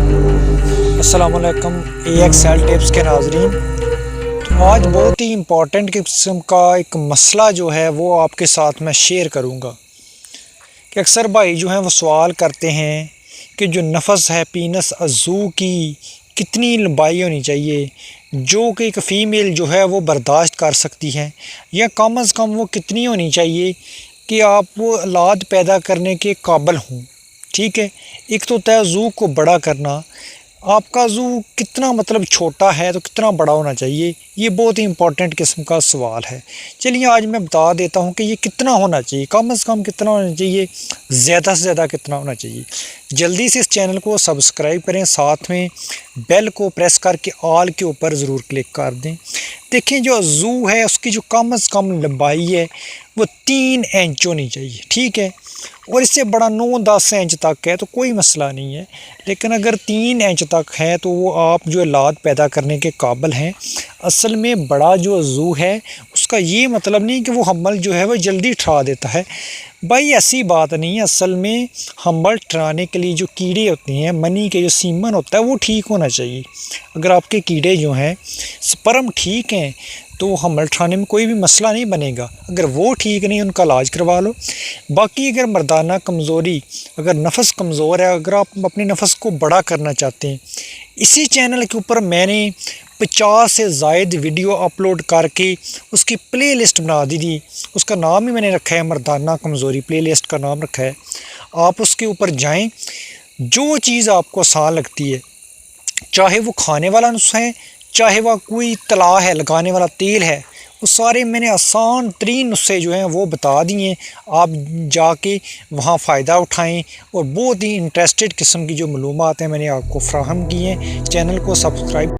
अस्सलामुअलैकुम AXL tips के नाज़रीन। तो आज बहुत ही इम्पॉर्टेंट किस्म का एक मसला जो है वो आपके साथ मैं शेयर करूंगा कि अक्सर भाई जो हैं वो सवाल करते हैं कि जो नफस है पीनस अज़ू की कितनी लंबाई होनी चाहिए जो कि एक फ़ीमेल जो है वो बर्दाश्त कर सकती है, या कम अज़ कम वो कितनी होनी चाहिए कि आप वो औलाद पैदा करने के काबिल हों। ठीक है, एक तो होता है ज़ू को बड़ा करना। आपका ज़ू कितना मतलब छोटा है तो कितना बड़ा होना चाहिए, ये बहुत ही इंपॉर्टेंट किस्म का सवाल है। चलिए आज मैं बता देता हूँ कि ये कितना होना चाहिए, कम से कम कितना होना चाहिए, ज़्यादा से ज़्यादा कितना होना चाहिए। जल्दी से इस चैनल को सब्सक्राइब करें, साथ में बेल को प्रेस करके ऑल के ऊपर ज़रूर क्लिक कर दें। देखें जो ज़ू है उसकी जो कम से कम लंबाई है वो 3 इंच होनी चाहिए। ठीक है, और इससे बड़ा 9-10 इंच तक है तो कोई मसला नहीं है, लेकिन अगर 3 इंच तक है तो वो आप जो औलाद पैदा करने के काबिल हैं। असल में बड़ा जो ज़ू है उसका ये मतलब नहीं कि वो हम्ल जो है वो जल्दी ठहरा देता है, भाई ऐसी बात नहीं है। असल में हम्ल ठहराने के लिए जो कीड़े होते हैं, मनी के जो सीमन होता है वो ठीक होना चाहिए। अगर आपके कीड़े जो हैं स्पर्म ठीक हैं तो हम्ल ठहराने में कोई भी मसला नहीं बनेगा। अगर वो ठीक नहीं उनका इलाज करवा लो। बाकी अगर मर्दाना कमज़ोरी, अगर नफस कमज़ोर है, अगर आप अपने नफस को बड़ा करना चाहते हैं, इसी चैनल के ऊपर मैंने 50 से ज़ायद वीडियो अपलोड करके उसकी प्लेलिस्ट बना दी थी। उसका नाम ही मैंने रखा है मर्दाना कमज़ोरी, प्लेलिस्ट का नाम रखा है। आप उसके ऊपर जाएं, जो चीज़ आपको आसान लगती है, चाहे वो खाने वाला नुस्खा है, चाहे वह कोई तला है, लगाने वाला तेल है, वो सारे मैंने आसान तरीन नुस्खे जो हैं वो बता दिए। आप जाके वहाँ फ़ायदा उठाएं और बहुत ही इंटरेस्टेड किस्म की जो मालूमात हैं मैंने आपको फ़राहम की हैं। चैनल को सब्सक्राइब